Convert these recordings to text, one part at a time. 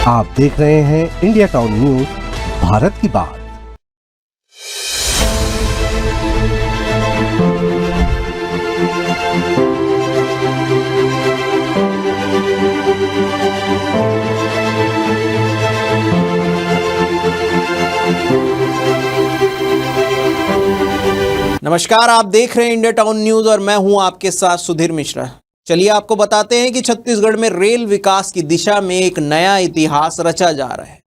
आप देख रहे हैं इंडिया टाउन न्यूज, भारत की बात। नमस्कार, आप देख रहे हैं इंडिया टाउन न्यूज और मैं हूं आपके साथ सुधीर मिश्रा। चलिए आपको बताते हैं कि छत्तीसगढ़ में रेल विकास की दिशा में एक नया इतिहास रचा जा रहा है।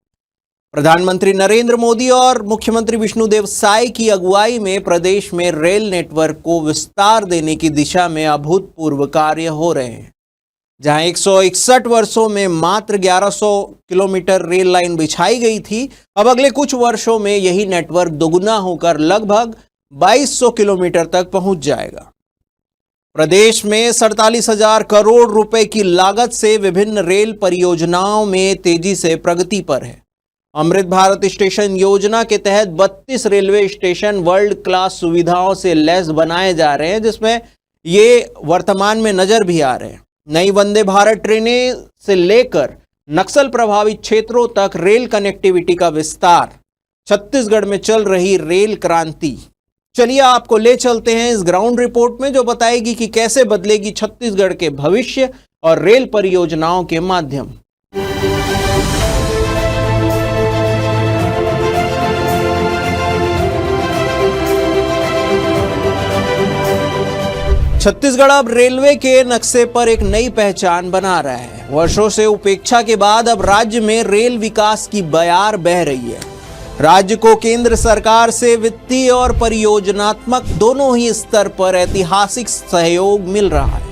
प्रधानमंत्री नरेंद्र मोदी और मुख्यमंत्री विष्णुदेव साय की अगुवाई में प्रदेश में रेल नेटवर्क को विस्तार देने की दिशा में अभूतपूर्व कार्य हो रहे हैं। जहां 161 वर्षों में मात्र 1100 किलोमीटर रेल लाइन बिछाई गई थी, अब अगले कुछ वर्षों में यही नेटवर्क दोगुना होकर लगभग 2200 किलोमीटर तक पहुंच जाएगा। प्रदेश में 47,000 करोड़ रुपए की लागत से विभिन्न रेल परियोजनाओं में तेजी से प्रगति पर है। अमृत भारत स्टेशन योजना के तहत 32 रेलवे स्टेशन वर्ल्ड क्लास सुविधाओं से लैस बनाए जा रहे हैं, जिसमें ये वर्तमान में नजर भी आ रहे हैं। नई वंदे भारत ट्रेनें से लेकर नक्सल प्रभावित क्षेत्रों तक रेल कनेक्टिविटी का विस्तार, छत्तीसगढ़ में चल रही रेल क्रांति। चलिए आपको ले चलते हैं इस ग्राउंड रिपोर्ट में, जो बताएगी कि कैसे बदलेगी छत्तीसगढ़ के भविष्य और रेल परियोजनाओं के माध्यम। छत्तीसगढ़ अब रेलवे के नक्शे पर एक नई पहचान बना रहा है। वर्षों से उपेक्षा के बाद अब राज्य में रेल विकास की बयार बह रही है। राज्य को केंद्र सरकार से वित्तीय और परियोजनात्मक दोनों ही स्तर पर ऐतिहासिक सहयोग मिल रहा है।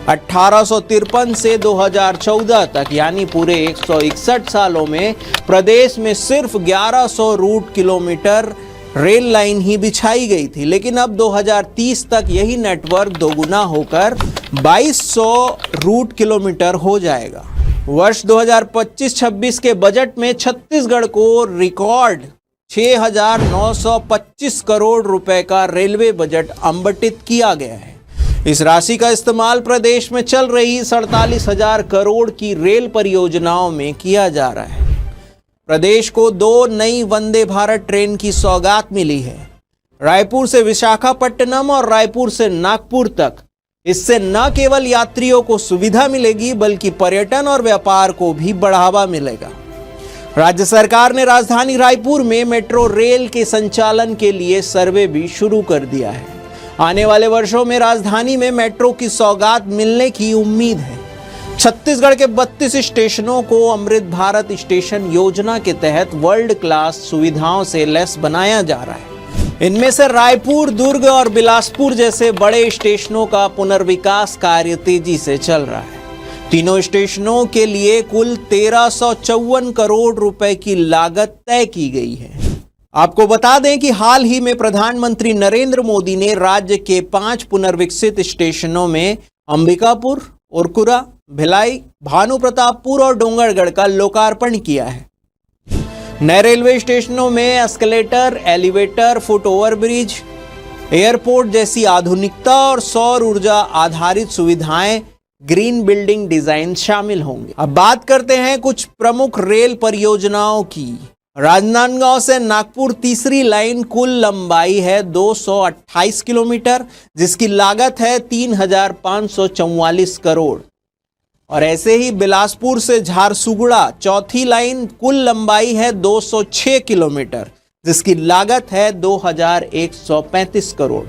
1853 से 2014 तक यानी पूरे 161 सालों में प्रदेश में सिर्फ 1100 रूट किलोमीटर रेल लाइन ही बिछाई गई थी, लेकिन अब 2030 तक यही नेटवर्क दोगुना होकर 2200 रूट किलोमीटर हो जाएगा। वर्ष 2025-26 के बजट में छत्तीसगढ़ को रिकॉर्ड 6,925 करोड़ रुपए का रेलवे बजट आवंटित किया गया है। इस राशि का इस्तेमाल प्रदेश में चल रही 47,000 करोड़ की रेल परियोजनाओं में किया जा रहा है। प्रदेश को 2 नई वंदे भारत ट्रेन की सौगात मिली है, रायपुर से विशाखापट्टनम और रायपुर से नागपुर तक। इससे न केवल यात्रियों को सुविधा मिलेगी, बल्कि पर्यटन और व्यापार को भी बढ़ावा मिलेगा। राज्य सरकार ने राजधानी रायपुर में मेट्रो रेल के संचालन के लिए सर्वे भी शुरू कर दिया है। आने वाले वर्षों में राजधानी में मेट्रो की सौगात मिलने की उम्मीद है। छत्तीसगढ़ के 32 स्टेशनों को अमृत भारत स्टेशन योजना के तहत वर्ल्ड क्लास सुविधाओं से लैस बनाया जा रहा है। इनमें से रायपुर, दुर्ग और बिलासपुर जैसे बड़े स्टेशनों का पुनर्विकास कार्य तेजी से चल रहा है। तीनों स्टेशनों के लिए कुल 1354 करोड़ रुपए की लागत तय की गई है। आपको बता दें कि हाल ही में प्रधानमंत्री नरेंद्र मोदी ने राज्य के 5 पुनर्विकसित स्टेशनों में अंबिकापुर, उरकुरा, भिलाई, भानुप्रतापपुर और डोंगरगढ़ का लोकार्पण किया है। नए रेलवे स्टेशनों में escalator, elevator, foot overbridge, airport जैसी आधुनिकता और सौर ऊर्जा आधारित सुविधाएं, ग्रीन बिल्डिंग डिजाइन शामिल होंगे। अब बात करते हैं कुछ प्रमुख रेल परियोजनाओं की। राजनांदगांव से नागपुर तीसरी लाइन कुल लंबाई है 228 किलोमीटर, जिसकी लागत है 3,544 करोड़। और ऐसे ही बिलासपुर से झारसुगुड़ा चौथी लाइन कुल लंबाई है 206 किलोमीटर, जिसकी लागत है 2,135 करोड़।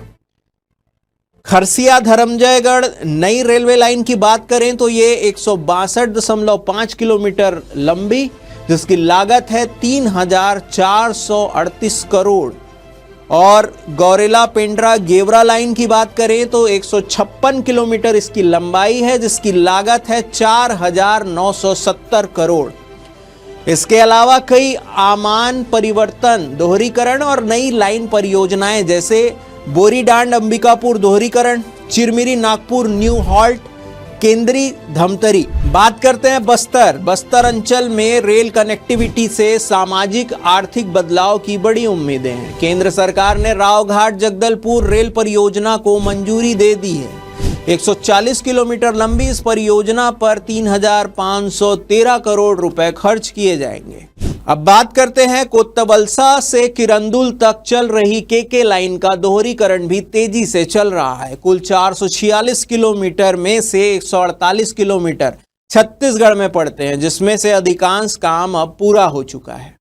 खरसिया धरमजयगढ़ नई रेलवे लाइन की बात करें तो ये 162.5 किलोमीटर लंबी, जिसकी लागत है 3,438 करोड़। और गौरेला पेंड्रा गेवरा लाइन की बात करें तो 156 किलोमीटर इसकी लंबाई है, जिसकी लागत है 4,970 करोड़। इसके अलावा कई आमान परिवर्तन, दोहरीकरण और नई लाइन परियोजनाएं जैसे बोरीडांड अंबिकापुर दोहरीकरण, चिरमिरी नागपुर न्यू हॉल्ट, केंद्री धमतरी। बात करते हैं बस्तर अंचल में रेल कनेक्टिविटी से सामाजिक आर्थिक बदलाव की बड़ी उम्मीदें हैं। केंद्र सरकार ने रावघाट जगदलपुर रेल परियोजना को मंजूरी दे दी है। 140 किलोमीटर लंबी इस परियोजना पर 3,513 करोड़ रुपए खर्च किए जाएंगे। अब बात करते हैं कोत्तबलसा से किरंदुल तक चल रही केके लाइन का दोहरीकरण भी तेजी से चल रहा है। कुल 446 किलोमीटर में से 148 किलोमीटर छत्तीसगढ़ में पड़ते हैं, जिसमें से अधिकांश काम अब पूरा हो चुका है।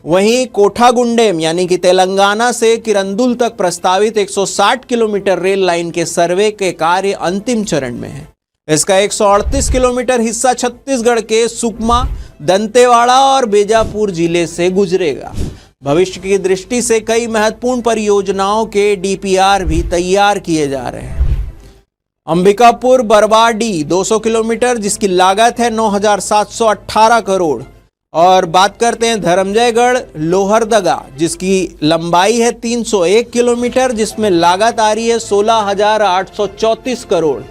वहीं कोठागुंडेम यानी कि तेलंगाना से किरंदुल तक प्रस्तावित 160 किलोमीटर रेल लाइन के सर्वे के कार्य अंतिम चरण में है। इसका 138 किलोमीटर हिस्सा छत्तीसगढ़ के सुकमा, दंतेवाड़ा और बीजापुर जिले से गुजरेगा। भविष्य की दृष्टि से कई महत्वपूर्ण परियोजनाओं के डीपीआर भी तैयार किए जा रहे हैं। अंबिकापुर बरवाडी 200 किलोमीटर, जिसकी लागत है 9,718 करोड़। और बात करते हैं धर्मजयगढ़ लोहरदगा, जिसकी लंबाई है 301 किलोमीटर, जिसमें लागत आ रही है 16,834 करोड़।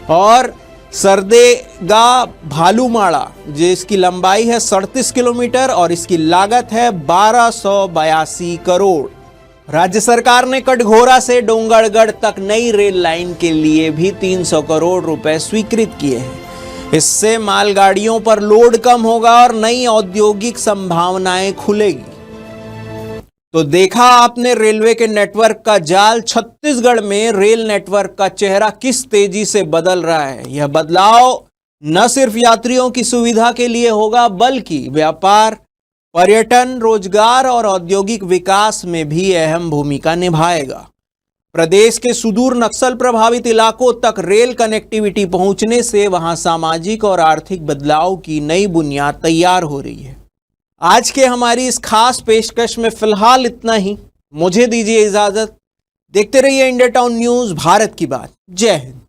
और सरदेगा भालूमाड़ा, जिसकी लंबाई है 37 किलोमीटर और इसकी लागत है 1,282 करोड़। राज्य सरकार ने कटघोरा से डोंगरगढ़ तक नई रेल लाइन के लिए भी 300 करोड़ रुपए स्वीकृत किए हैं। इससे मालगाड़ियों पर लोड कम होगा और नई औद्योगिक संभावनाएं खुलेगी। तो देखा आपने रेलवे के नेटवर्क का जाल। छत्तीसगढ़ में रेल नेटवर्क का चेहरा किस तेजी से बदल रहा है। यह बदलाव न सिर्फ यात्रियों की सुविधा के लिए होगा, बल्कि व्यापार, पर्यटन, रोजगार और औद्योगिक विकास में भी अहम भूमिका निभाएगा। प्रदेश के सुदूर नक्सल प्रभावित इलाकों तक रेल कनेक्टिविटी पहुंचने से वहां सामाजिक और आर्थिक बदलाव की नई बुनियाद तैयार हो रही है। आज के हमारी इस खास पेशकश में फिलहाल इतना ही। मुझे दीजिए इजाजत। देखते रहिए इंडिया टाउन न्यूज, भारत की बात। जय हिंद।